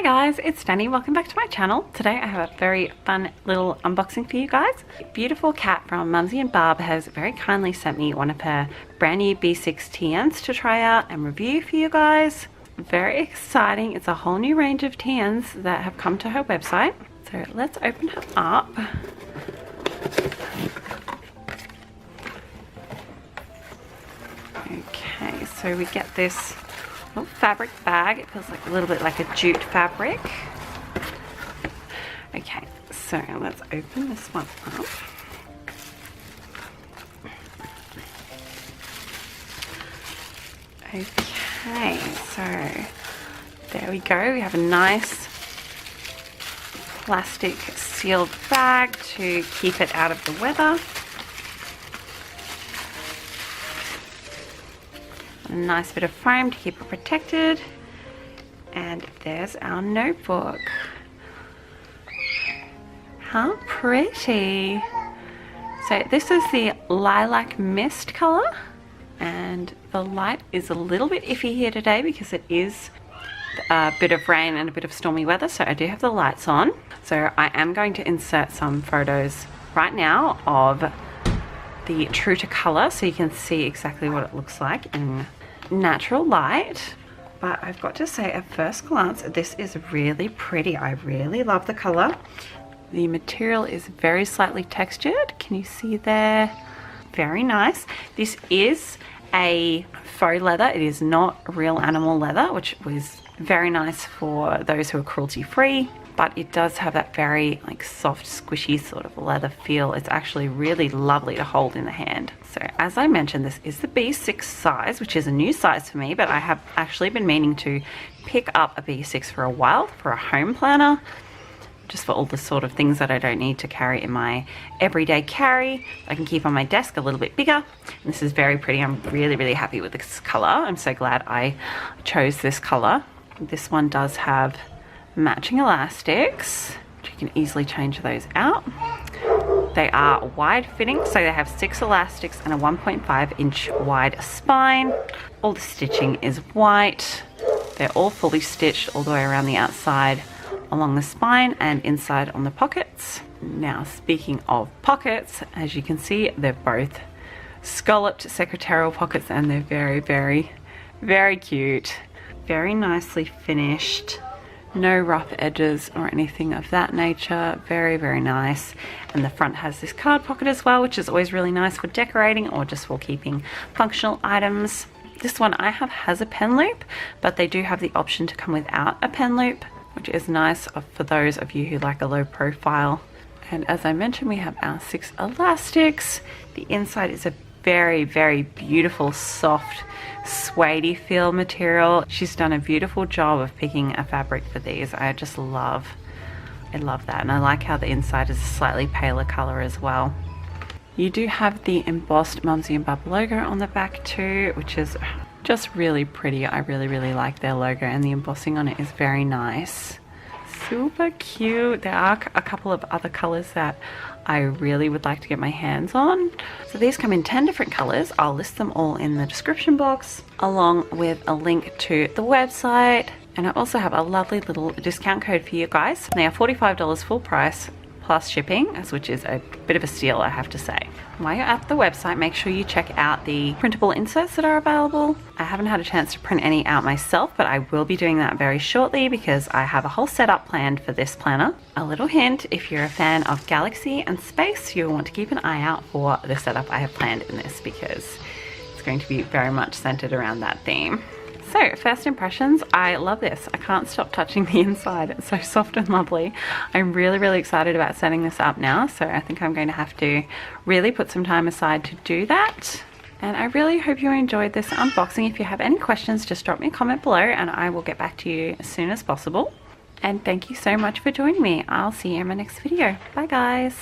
Hi guys, it's Danny. Welcome back to my channel. Today I have a very fun little unboxing for you guys. Beautiful cat from Mumsy and Barb has very kindly sent me one of her brand new B6 TNs to try out and review for you guys. Very exciting. It's a whole new range of TNs that have come to her website. So let's open her up. Okay, so we get this little fabric bag. It feels like a little bit like a jute fabric. Okay, so let's open this one up. Okay, so there we go. We have a nice plastic sealed bag to keep it out of the weather. A nice bit of foam to keep it protected, and there's our notebook. How pretty. So this is the Lilac Mist color, and the light is a little bit iffy here today because it is a bit of rain and a bit of stormy weather, so I do have the lights on. So I am going to insert some photos right now of the true to color so you can see exactly what it looks like in natural light. But I've got to say, at first glance, this is really pretty. I really love the color. The material is very slightly textured. Can you see there? Very nice. This is a faux leather. It is not real animal leather, which was very nice for those who are cruelty free. But it does have that very like soft, squishy sort of leather feel. It's actually really lovely to hold in the hand. So as I mentioned, this is the B6 size, which is a new size for me, but I have actually been meaning to pick up a B6 for a while for a home planner, just for all the sort of things that I don't need to carry in my everyday carry. I can keep on my desk a little bit bigger. And this is very pretty. I'm really, really happy with this color. I'm so glad I chose this color. This one does have matching elastics, which you can easily change those out. They are wide fitting, so they have 6 elastics and a 1.5 inch wide spine. All the stitching is white. They're all fully stitched all the way around the outside along the spine and inside on the pockets. Now, speaking of pockets, as you can see, they're both scalloped secretarial pockets, and they're very, very, very cute. Very nicely finished. No rough edges or anything of that nature. Very, very nice. And the front has this card pocket as well, which is always really nice for decorating or just for keeping functional items. This one I have has a pen loop, but they do have the option to come without a pen loop, which is nice for those of you who like a low profile. And as I mentioned, we have our 6 elastics. The inside is a very, very beautiful, soft, suede feel material. She's done a beautiful job of picking a fabric for these. I love that, and I like how the inside is a slightly paler color as well. You do have the embossed Mumsy and Barb logo on the back too, which is just really pretty. I really, really like their logo, and the embossing on it is very nice. Super cute. There are a couple of other colors that I really would like to get my hands on. So these come in 10 different colors. I'll list them all in the description box, along with a link to the website. And I also have a lovely little discount code for you guys. They are $45 full price plus shipping, which is a bit of a steal, I have to say. While you're at the website, make sure you check out the printable inserts that are available. I haven't had a chance to print any out myself, but I will be doing that very shortly because I have a whole setup planned for this planner. A little hint, if you're a fan of galaxy and space, you'll want to keep an eye out for the setup I have planned in this because it's going to be very much centered around that theme. So, first impressions, I love this. I can't stop touching the inside. It's so soft and lovely. I'm really, really excited about setting this up now, so I think I'm going to have to really put some time aside to do that. And I really hope you enjoyed this unboxing. If you have any questions, just drop me a comment below and I will get back to you as soon as possible. And thank you so much for joining me. I'll see you in my next video. Bye guys.